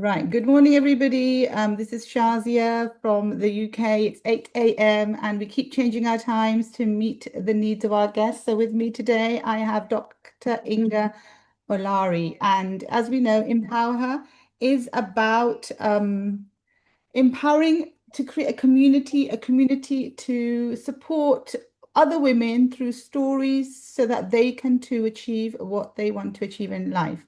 Right. Good morning, everybody. This is Shazia from the UK. It's 8 a.m. and we keep changing our times to meet the needs of our guests. So with me today, I have Dr. Inga Olari. And as we know, Empower Her is about empowering to create a community to support other women through stories so that they can too achieve what they want to achieve in life.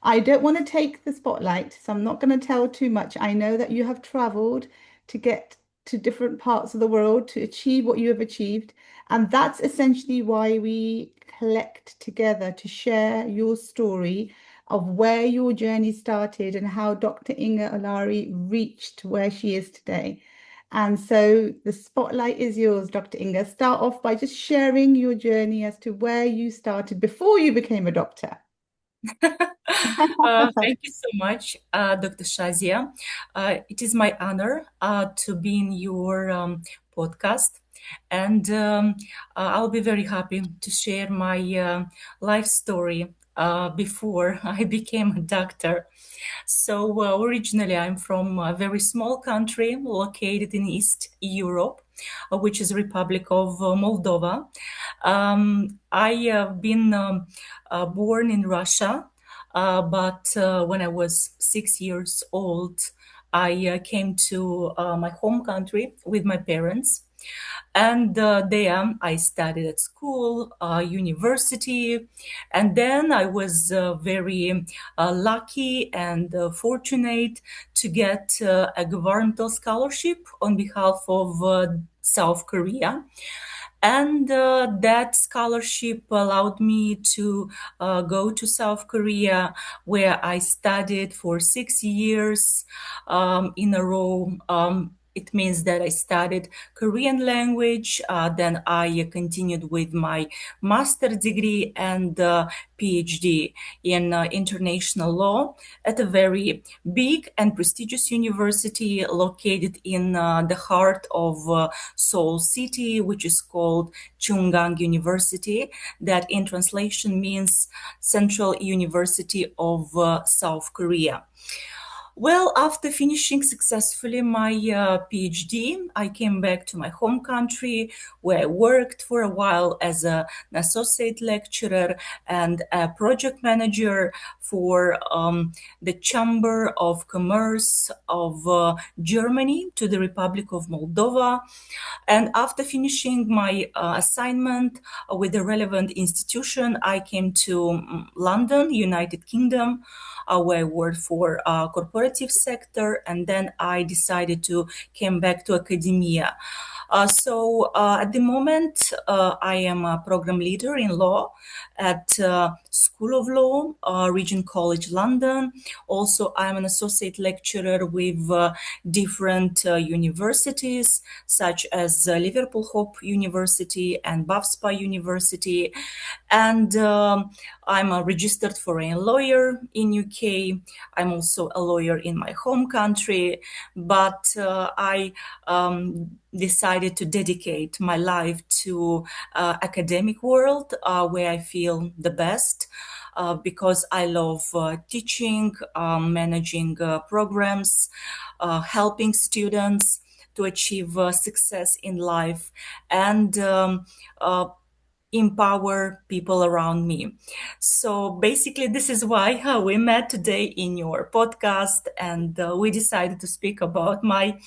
I don't want to take the spotlight, so I'm not going to tell too much. I know that you have traveled to get to different parts of the world to achieve what you have achieved. And that's essentially why we collect together to share your story of where your journey started and how Dr. Inga Olari reached where she is today. And so the spotlight is yours, Dr. Inga. Start off by just sharing your journey as to where you started before you became a doctor. Thank you so much, Dr. Shazia. It is my honor to be in your podcast, and I'll be very happy to share my life story before I became a doctor. So, originally, I'm from a very small country located in East Europe, which is Republic of Moldova. I have been born in Russia, but when I was 6 years old, I came to my home country with my parents. And there I studied at school, university, and then I was very lucky and fortunate to get a governmental scholarship on behalf of South Korea. And that scholarship allowed me to go to South Korea, where I studied for 6 years in a row. It means that I studied Korean language, then I continued with my master degree and PhD in international law at a very big and prestigious university located in the heart of Seoul City, which is called Chungang University, that in translation means Central University of South Korea. Well, after finishing successfully my PhD, I came back to my home country where I worked for a while as an associate lecturer and a project manager for the Chamber of Commerce of Germany to the Republic of Moldova. And after finishing my assignment with the relevant institution, I came to London, United Kingdom, where I worked for corporative sector, and then I decided to came back to academia. So at the moment, I am a program leader in law at School of Law, Regent College London. Also, I'm an associate lecturer with different universities, such as Liverpool Hope University and BAFSPA University. And I'm a registered foreign lawyer in UK. I'm also a lawyer in my home country, but I decided to dedicate my life to academic world where I feel the best. Because I love teaching, managing programs, helping students to achieve success in life, and empower people around me. So basically, this is why we met today in your podcast, and we decided to speak about my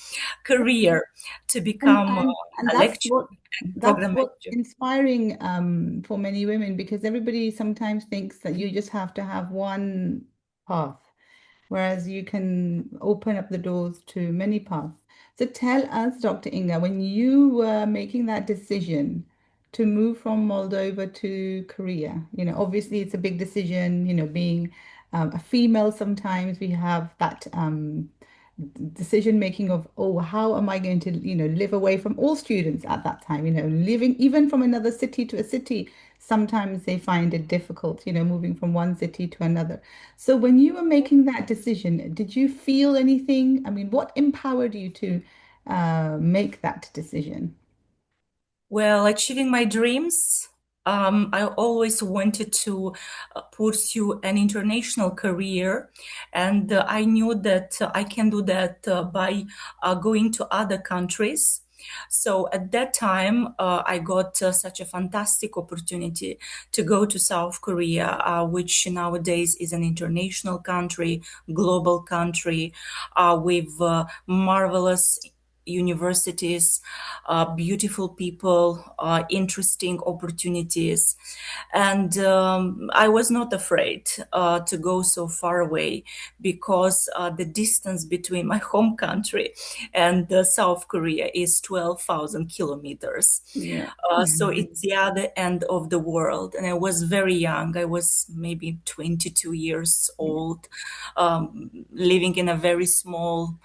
career to And become and and a lecturer and that's program what's manager. inspiring for many women because everybody sometimes thinks that you just have to have one path, whereas you can open up the doors to many paths. So tell us, Dr. Inga, when you were making that decision to move from Moldova to Korea, obviously it's a big decision, being a female, sometimes we have that decision making of, oh, how am I going to, live away from all students at that time, living even from another city to a city. Sometimes they find it difficult, moving from one city to another. So when you were making that decision, did you feel anything? I mean, what empowered you to make that decision? Well, achieving my dreams I always wanted to pursue an international career, and I knew that I can do that by going to other countries. So at that time, I got such a fantastic opportunity to go to South Korea, which nowadays is an international country, global country, with marvelous universities, beautiful people, interesting opportunities. And I was not afraid to go so far away because the distance between my home country and South Korea is 12,000 kilometers. Yeah. So it's the other end of the world. And I was very young. I was maybe 22 years old, living in a very small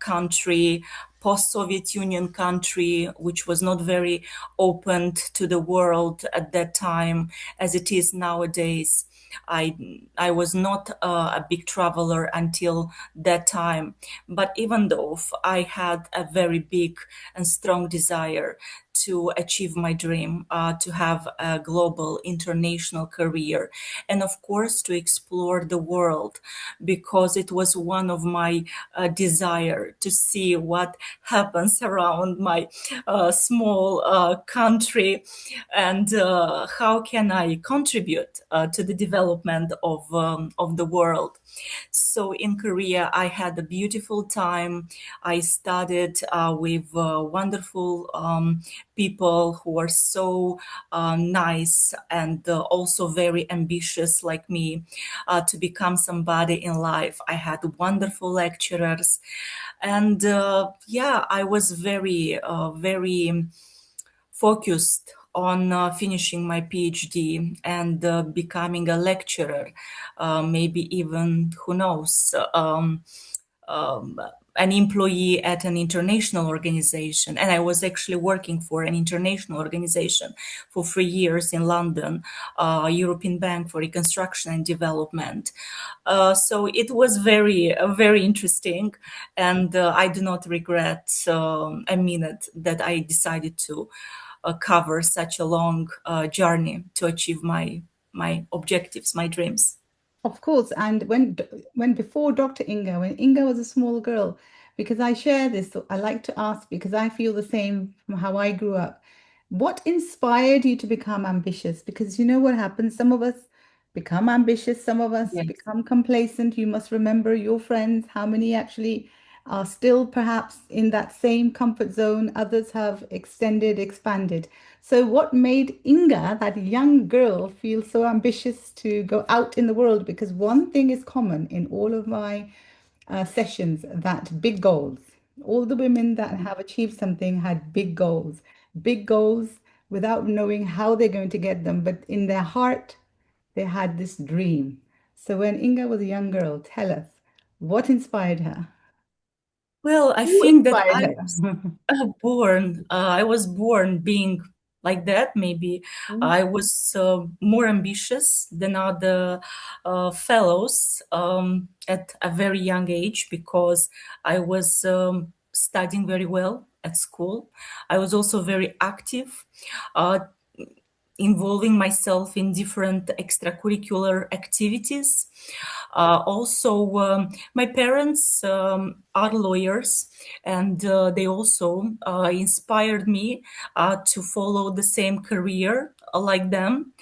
country, post-Soviet Union country, which was not very opened to the world at that time as it is nowadays. I was not a big traveler until that time, but even though I had a very big and strong desire to achieve my dream, to have a global international career, and of course to explore the world, because it was one of my desire to see what happens around my small country, and how can I contribute to the development of the world. So in Korea, I had a beautiful time. I studied with wonderful people who are so nice and also very ambitious like me to become somebody in life. I had wonderful lecturers. And yeah, I was very focused on finishing my PhD and becoming a lecturer, maybe even, who knows, um, an employee at an international organization. And I was actually working for an international organization for 3 years in London, European Bank for Reconstruction and Development. So it was very interesting, and I do not regret a minute that I decided to cover such a long journey to achieve my objectives, my dreams. Of course, and when before Dr. Inga, when Inga was a small girl, because I share this, so I like to ask because I feel the same from how I grew up. What inspired you to become ambitious? Because you know what happens, some of us become ambitious, some of us Yes. become complacent. You must remember your friends, how many actually are still perhaps in that same comfort zone. Others have extended, expanded. So, what made Inga, that young girl, feel so ambitious to go out in the world? Because one thing is common in all of my sessions, that big goals. All the women that have achieved something had big goals without knowing how they're going to get them, but in their heart, they had this dream. So, when Inga was a young girl, tell us what inspired her? Well, I Who think that inspired I her? was I was born being like that. Maybe I was more ambitious than other fellows at a very young age because I was studying very well at school. I was also very active. Uh, Involving myself in different extracurricular activities. Also, my parents are lawyers, and they also inspired me to follow the same career like them.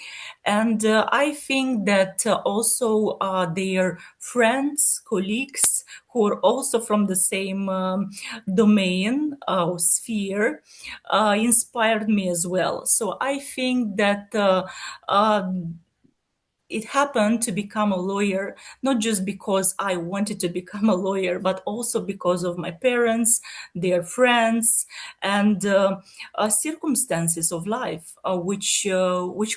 And I think that also their friends, colleagues who are also from the same domain or sphere inspired me as well. So I think that uh, it happened to become a lawyer, not just because I wanted to become a lawyer, but also because of my parents, their friends, and circumstances of life, which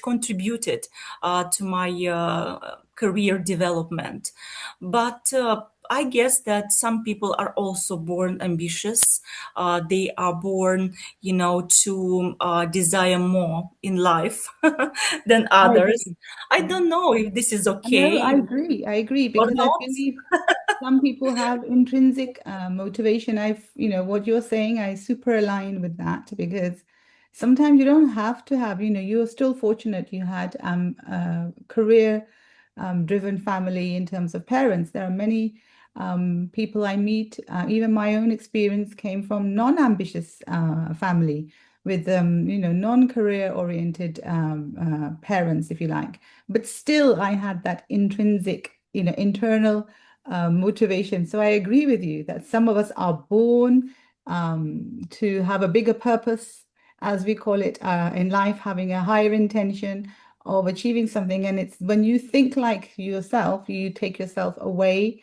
contributed to my career development. But I guess that some people are also born ambitious. They are born, to desire more in life than I others. agree. I don't know if this is No, I okay agree. I agree or because I not. believe some people have intrinsic motivation. What you're saying, I super align with that because sometimes you don't have to have, you're still fortunate you had a career driven family in terms of parents. There are many people I meet, even my own experience came from non-ambitious family with non-career oriented parents, if you like. But still I had that intrinsic, internal motivation. So I agree with you that some of us are born to have a bigger purpose, as we call it, in life, having a higher intention of achieving something. And it's when you think like yourself, you take yourself away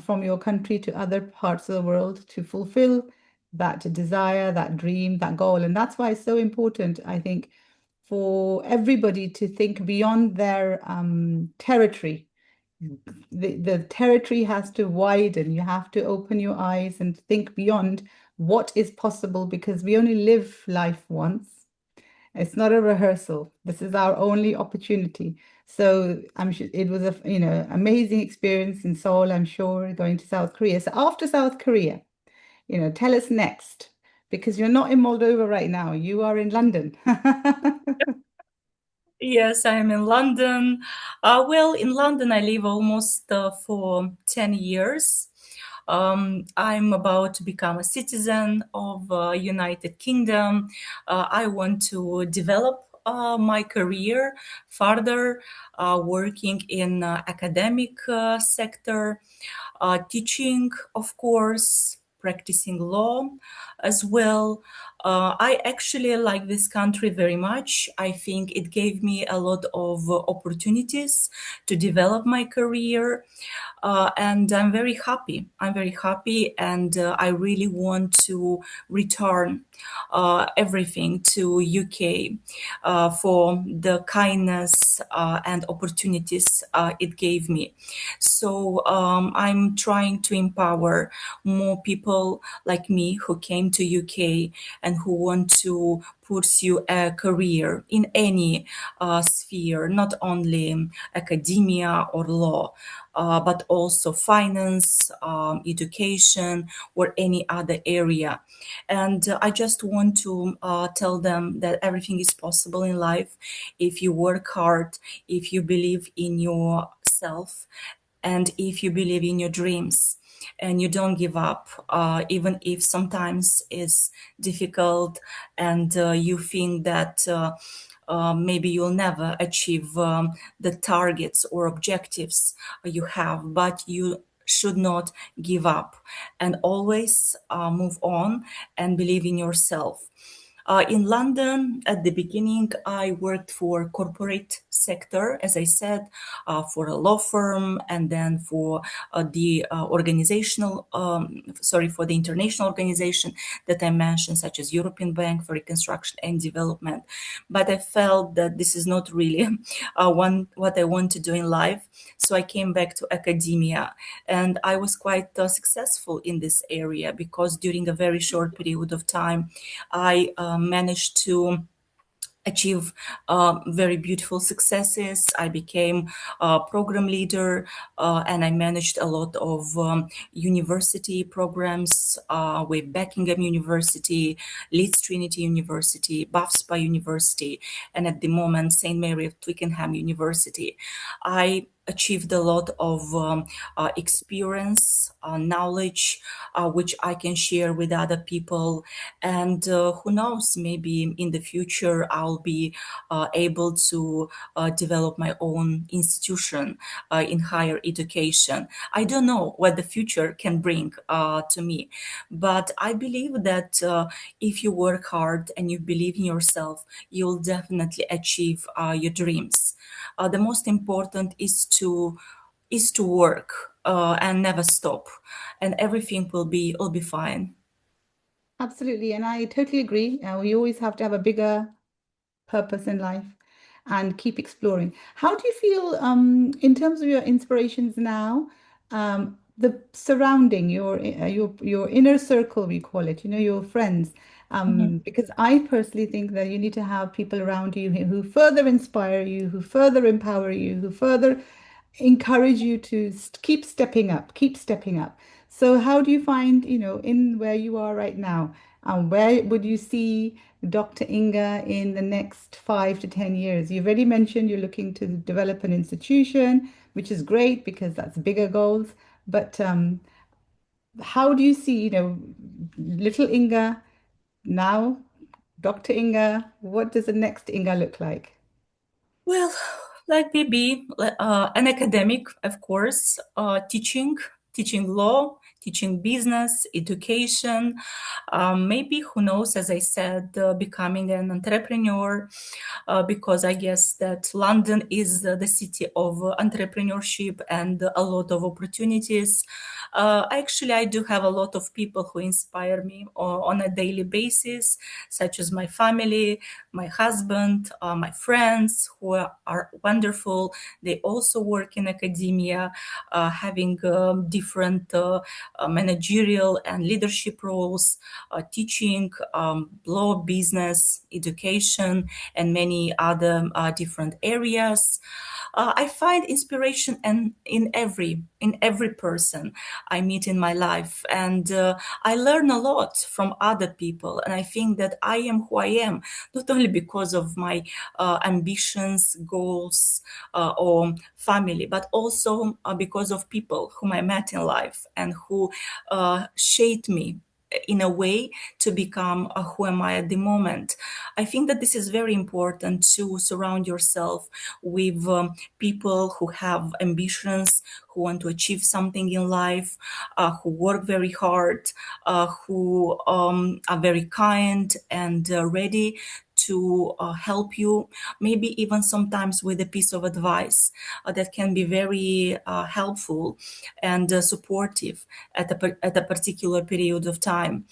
from your country to other parts of the world to fulfill that desire, that dream, that goal. And that's why it's so important, I think, for everybody to think beyond their territory. The territory has to widen. You have to open your eyes and think beyond what is possible because we only live life once. It's not a rehearsal. This is our only opportunity. So I'm sure it was a amazing experience in Seoul, I'm sure, going to South Korea. So after South Korea, tell us next, because you're not in Moldova right now. You are in London. Yes, I am in London. Well, in London, I live almost for 10 years. I'm about to become a citizen of United Kingdom. I want to develop my career further, working in academic sector, teaching, of course, practicing law as well. I actually like this country very much. I think it gave me a lot of opportunities to develop my career, and I'm very happy. I'm very happy, and I really want to return everything to UK for the kindness and opportunities it gave me. So I'm trying to empower more people like me who came to UK and who want to pursue a career in any sphere, not only academia or law, but also finance, education, or any other area. And I just want to tell them that everything is possible in life if you work hard, if you believe in yourself, and if you believe in your dreams and you don't give up, even if sometimes it's difficult and you think that maybe you'll never achieve the targets or objectives you have, but you should not give up and always move on and believe in yourself. In London, at the beginning, I worked for corporate sector, as I said, for a law firm, and then for for the international organization that I mentioned, such as European Bank for Reconstruction and Development. But I felt that this is not really what I want to do in life, so I came back to academia, and I was quite successful in this area because during a very short period of time, I managed to achieve very beautiful successes. I became a program leader, and I managed a lot of university programs with Buckingham University, Leeds Trinity University, BAFSPA University, and at the moment, St. Mary of Twickenham University. I achieved a lot of experience, knowledge, which I can share with other people. And who knows, maybe in the future, I'll be able to develop my own institution in higher education. I don't know what the future can bring to me, but I believe that if you work hard and you believe in yourself, you'll definitely achieve your dreams. The most important is to work and never stop, and everything will be fine. Absolutely. And I totally agree. We always have to have a bigger purpose in life and keep exploring. How do you feel in terms of your inspirations now? The surrounding your inner circle, we call it, your friends. Mhm. Because I personally think that you need to have people around you who further inspire you, who further empower you, who further encourage you to keep stepping up, keep stepping up. So how do you find, in where you are right now? And where would you see Dr. Inga in the next 5 to 10 years? You've already mentioned you're looking to develop an institution, which is great because that's bigger goals. But how do you see, little Inga now, Dr. Inga? What does the next Inga look like? Well, like maybe an academic, of course, teaching law, teaching business, education. Maybe, who knows, as I said, becoming an entrepreneur, because I guess that London is the city of entrepreneurship and a lot of opportunities. Actually, I do have a lot of people who inspire me on a daily basis, such as my family, my husband, my friends who are wonderful. They also work in academia, having different managerial and leadership roles, teaching, law, business, education, and many other different areas. I find inspiration in every person I meet in my life, and I learn a lot from other people. And I think that I am who I am, not only because of my ambitions, goals, or family, but also because of people whom I met in life and who shaped me in a way to become who am I at the moment. I think that this is very important to surround yourself with people who have ambitions, who want to achieve something in life, who work very hard, who are very kind and ready to help you, maybe even sometimes with a piece of advice that can be very helpful and supportive at a particular period of time.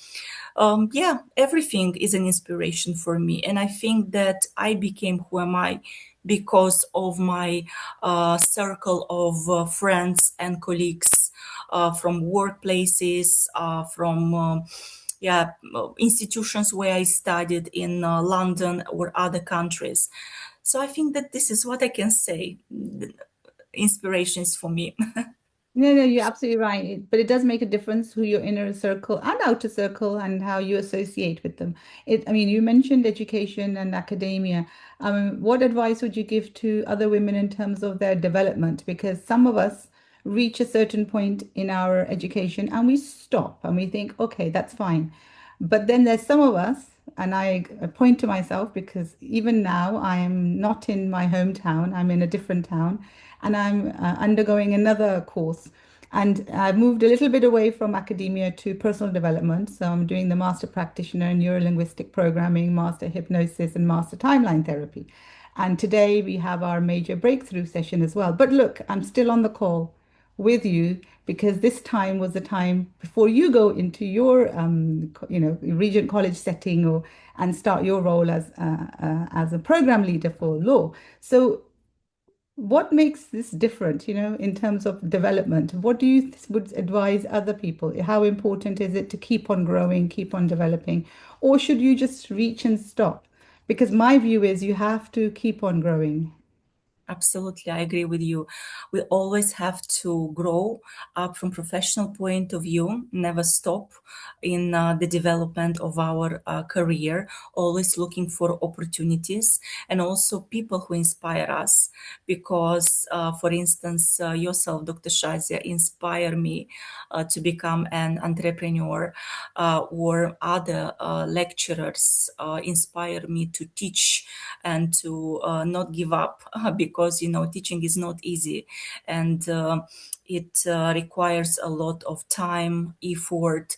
Yeah, everything is an inspiration for me. And I think that I became who am I because of my circle of friends and colleagues from workplaces, from yeah, institutions where I studied in London or other countries. So I think that this is what I can say. Inspirations for me. No, no, you're absolutely right. But it does make a difference who your inner circle and outer circle and how you associate with them. I mean, you mentioned education and academia. What advice would you give to other women in terms of their development? Because some of us reach a certain point in our education and we stop and we think, okay, that's fine. But then there's some of us, and I point to myself because even now I am not in my hometown, I'm in a different town, and I'm undergoing another course. And I've moved a little bit away from academia to personal development. So I'm doing the master practitioner in neurolinguistic programming, master hypnosis, and master timeline therapy. And today we have our major breakthrough session as well. But look, I'm still on the call with you because this time was the time before you go into your regent college setting or and start your role as a program leader for law. So what makes this different, in terms of development? What do you would advise other people? How important is it to keep on growing, keep on developing, or should you just reach and stop? Because my view is you have to keep on growing. Absolutely, I agree with you. We always have to grow up from professional point of view, never stop in the development of our career, always looking for opportunities and also people who inspire us. Because, for instance, yourself, Dr. Shazia, inspire me to become an entrepreneur, or other lecturers inspire me to teach and to not give up because teaching is not easy, and it requires a lot of time, effort,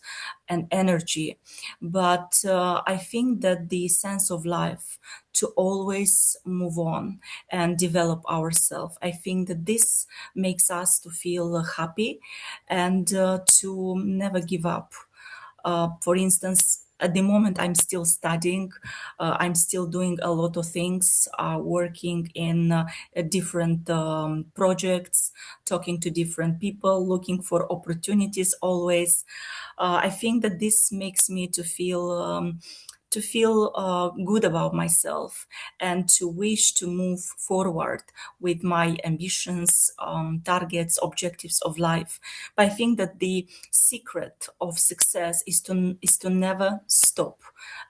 and energy. But I think that the sense of life to always move on and develop ourselves, I think that this makes us to feel happy and to never give up. For instance, at the moment, I'm still studying. I'm still doing a lot of things, working in different projects, talking to different people, looking for opportunities always. I think that this makes me to feel to feel good about myself and to wish to move forward with my ambitions, targets, objectives of life. But I think that the secret of success is to never stop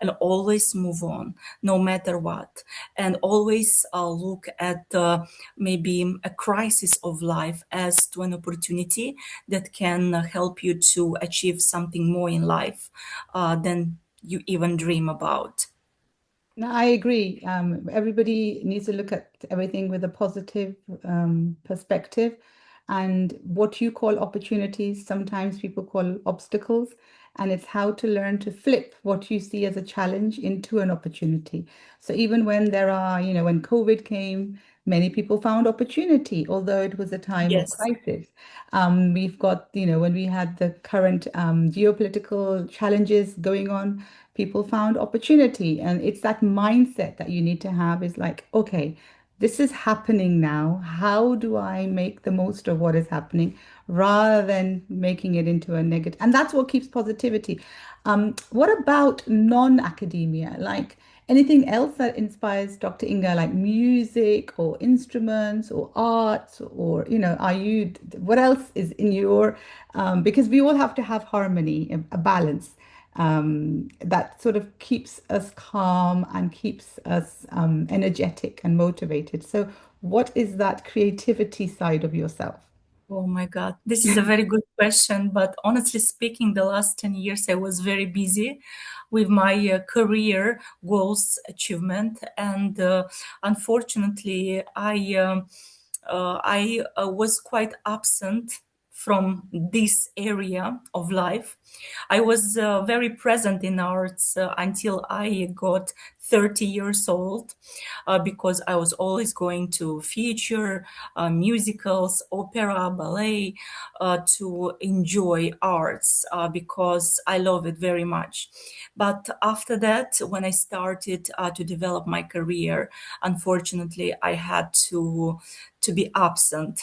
and always move on, no matter what, and always look at maybe a crisis of life as to an opportunity that can help you to achieve something more in life than you even dream about. No, I agree. Everybody needs to look at everything with a positive perspective. And what you call opportunities, sometimes people call obstacles. And it's how to learn to flip what you see as a challenge into an opportunity. So even when there are, when COVID came, many people found opportunity, although it was a time of Yes. crisis. We've got, when we had the current geopolitical challenges going on, people found opportunity. And it's that mindset that you need to have is like, okay, this is happening now. How do I make the most of what is happening rather than making it into a negative? And that's what keeps positivity. What about non-academia? Like anything else that inspires Dr. Inga, like music or instruments or arts, or, what else is in your, because we all have to have harmony, a balance that sort of keeps us calm and keeps us energetic and motivated. So, what is that creativity side of yourself? Oh my God, this is a very good question. But honestly speaking, the last 10 years I was very busy with my career goals achievement. And unfortunately, I was quite absent from this area of life. I was very present in arts until I got 30 years old because I was always going to theater, musicals, opera, ballet to enjoy arts because I love it very much. But after that, when I started to develop my career, unfortunately, I had to be absent,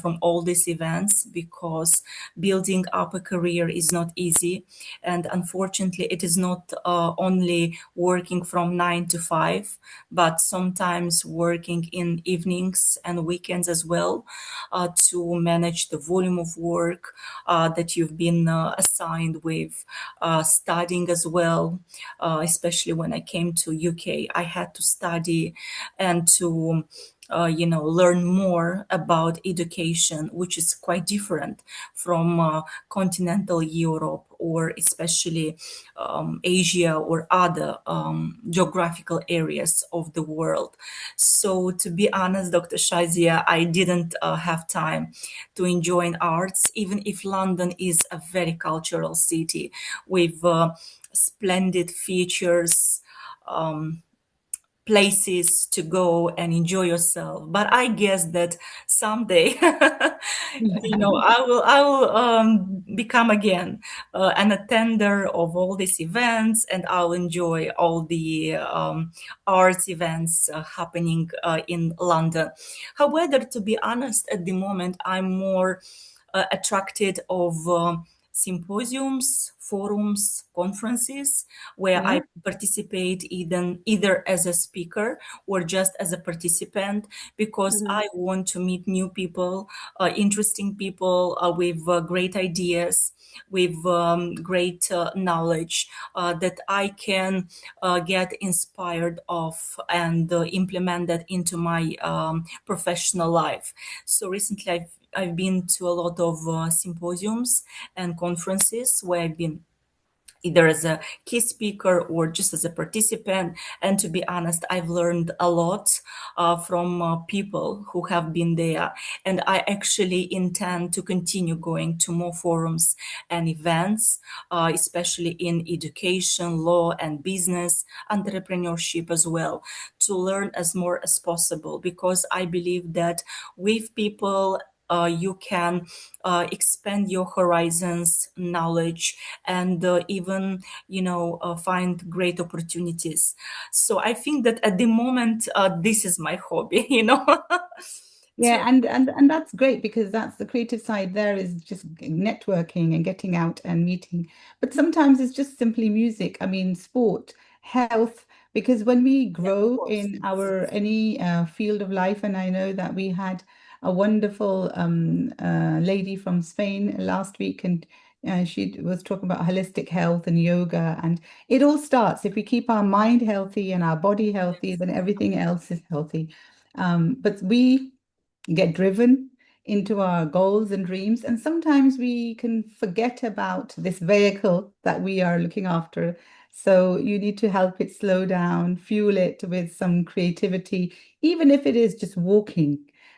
from all these events because building up a career is not easy. And unfortunately, it is not only working from 9 to 5, but sometimes working in evenings and weekends as well to manage the volume of work that you've been assigned with, studying as well. Especially when I came to UK, I had to study and to learn more about education, which is quite different from continental Europe or especially Asia or other geographical areas of the world. So, to be honest, Dr. Shazia, I didn't have time to enjoy arts, even if London is a very cultural city with splendid features. Places to go and enjoy yourself. But I guess that someday, I will become again an attender of all these events, and I'll enjoy all the arts events happening in London. However, to be honest, at the moment, I'm more attracted of symposiums, forums, conferences where I Yeah. participate either as a speaker or just as a participant because Mhm. I want to meet new people, interesting people with great ideas, with great knowledge that I can get inspired of and implement that into my professional life. So recently, I've been to a lot of symposiums and conferences where I've been either as a key speaker or just as a participant. And to be honest, I've learned a lot from people who have been there. And I actually intend to continue going to more forums and events, especially in education, law, and business, entrepreneurship as well, to learn as more as possible because I believe that with people, you can expand your horizons, knowledge, and even find great opportunities. So I think that at the moment this is my hobby. To Yeah, and that's great because that's the creative side there is just networking and getting out and meeting. But sometimes it's just simply music. I mean, sport health, because when we Yeah, of grow course. in our any field of life, and I know that we had a wonderful lady from Spain last week, and she was talking about holistic health and yoga, and it all starts if we keep our mind healthy and our body healthy, Yes. then everything else is healthy. But we get driven into our goals and dreams. And sometimes we can forget about this vehicle that we are looking after. So you need to help it slow down, fuel it with some creativity, even if it is just walking,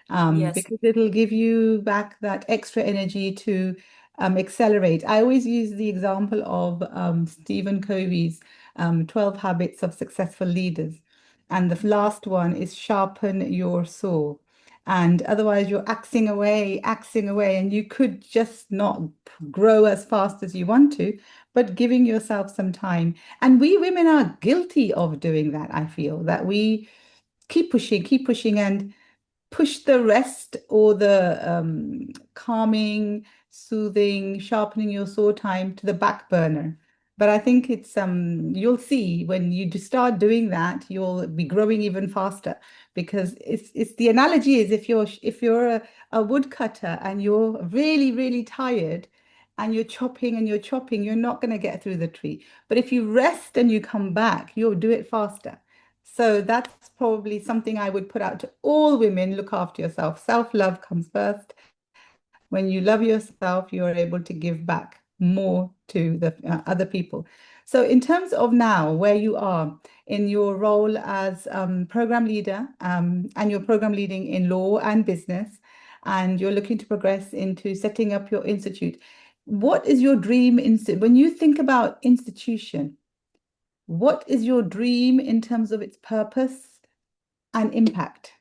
Yes. because it'll give you back that extra energy to accelerate. I always use the example of Stephen Covey's 12 Habits of Successful Leaders. And the last one is sharpen your saw. And otherwise, you're axing away, and you could just not grow as fast as you want to, but giving yourself some time. And we women are guilty of doing that, I feel, that we keep pushing, and push the rest or the calming, soothing, sharpening your saw time to the back burner. But I think it's you'll see when you start doing that, you'll be growing even faster, because it's the analogy is if you're a woodcutter and you're really, really tired and you're chopping, you're not going to get through the tree. But if you rest and you come back, you'll do it faster. So that's probably something I would put out to all women. Look after yourself. Self-love comes first. When you love yourself, you are able to give back more to the other people. So, in terms of now, where you are in your role as program leader, and you're program leading in law and business, and you're looking to progress into setting up your institute, what is your dream institute? When you think about institution, what is your dream in terms of its purpose and impact?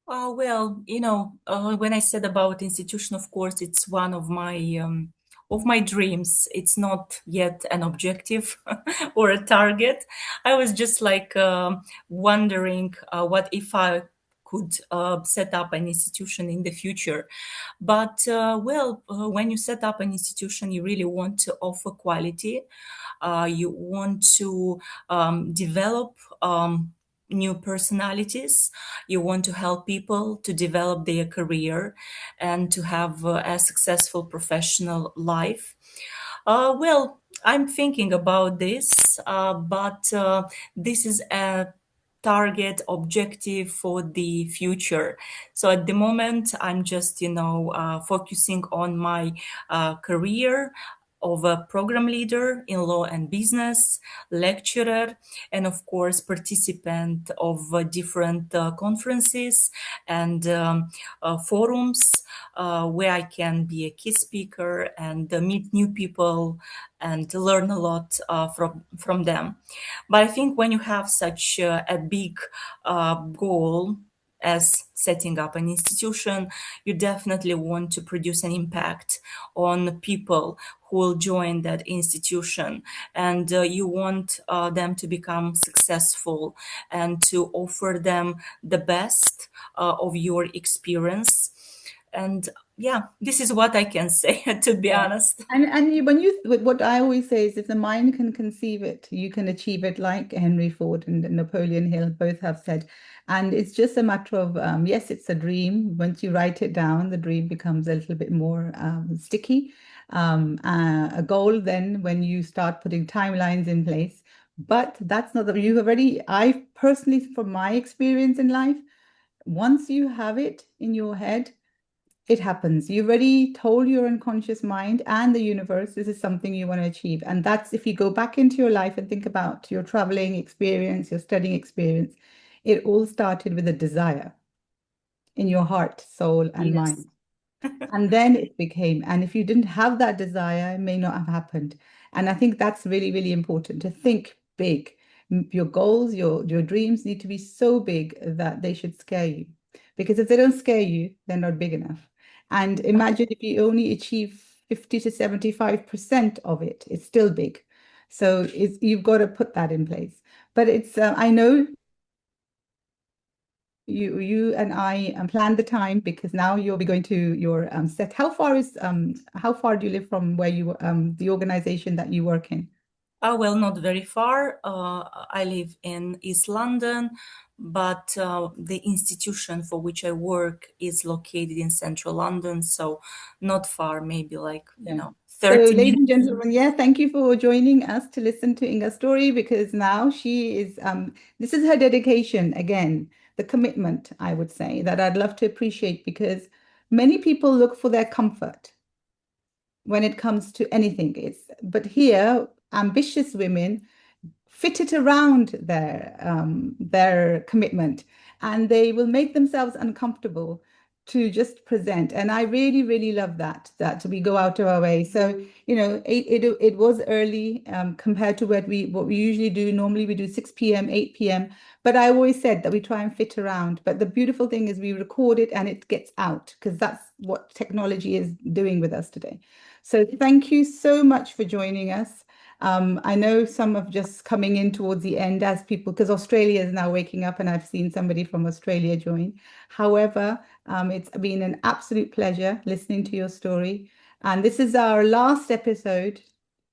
Well, when I said about institution, of course, it's one of my dreams. It's not yet an objective or a target. I was just like wondering what if I could set up an institution in the future. But when you set up an institution, you really want to offer quality. You want to develop new personalities. You want to help people to develop their career and to have a successful professional life. I'm thinking about this, but this is a target objective for the future. So at the moment, I'm just, focusing on my career of a program leader in law and business, lecturer, and of course, participant of different conferences and forums where I can be a key speaker and meet new people and learn a lot from them. But I think when you have such a big goal as setting up an institution, you definitely want to produce an impact on people who will join that institution. And you want them to become successful and to offer them the best of your experience. And yeah, this is what I can say, to be Yeah. honest. And when you what I always say is if the mind can conceive it, you can achieve it, like Henry Ford and Napoleon Hill both have said. And it's just a matter of yes, it's a dream. Once you write it down, the dream becomes a little bit more sticky. A goal then when you start putting timelines in place. But that's not that you already, I personally, from my experience in life, once you have it in your head, it happens. You've already told your unconscious mind and the universe this is something you want to achieve. And that's if you go back into your life and think about your traveling experience, your studying experience, it all started with a desire in your heart, soul, and Yes. mind. And then it became, and if you didn't have that desire, it may not have happened. And I think that's really, really important to think big. Your goals, your dreams need to be so big that they should scare you. Because if they don't scare you, they're not big enough. And imagine if you only achieve 50 to 75% of it, it's still big. So you've got to put that in place. But I know you and I planned the time because now you'll be going to your set. How far do you live from where you the organization that you work in? Well, not very far. I live in East London, but the institution for which I work is located in central London, so not far, maybe like, Yeah. So, 30 ladies and minutes. gentlemen, yeah, thank you for joining us to listen to Inga's story, because now she is, this is her dedication again, the commitment, I would say, that I'd love to appreciate, because many people look for their comfort when it comes to anything. But here, ambitious women fit it around their commitment, and they will make themselves uncomfortable to just present. And I really, really love that we go out of our way. So, it was early compared to what we usually do. Normally we do 6 p.m., 8 p.m. But I always said that we try and fit around. But the beautiful thing is we record it and it gets out, because that's what technology is doing with us today. So thank you so much for joining us. I know some of just coming in towards the end as people, because Australia is now waking up, and I've seen somebody from Australia join. However, it's been an absolute pleasure listening to your story. And this is our last episode,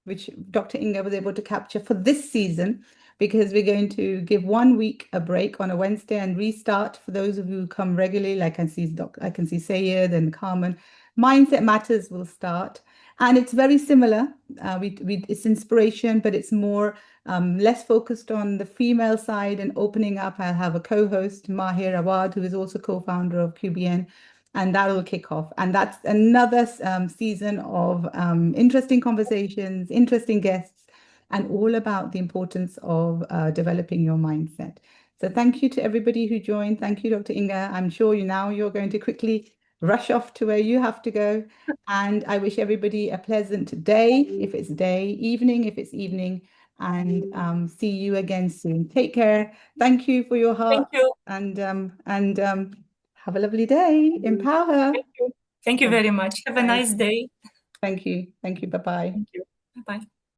which Dr. Inga was able to capture for this season, because we're going to give 1 week a break on a Wednesday and restart for those of you who come regularly. Like I can see Sayed and Carmen. Mindset Matters will start. And it's very similar. It's inspiration, but it's more less focused on the female side and opening up. I'll have a co-host, Mahir Awad, who is also co-founder of QBN, and that will kick off. And that's another season of interesting conversations, interesting guests, and all about the importance of developing your mindset. So thank you to everybody who joined. Thank you, Dr. Inga. I'm sure you're going to quickly rush off to where you have to go. And I wish everybody a pleasant day, if it's day, evening, if it's evening, and see you again soon. Take care. Thank you for your Thank heart, you. and have a lovely day. Empower her. Thank you. Thank you very much. Have a Thank nice you. day. Thank you. Thank you. Bye-bye. Thank you. Bye-bye.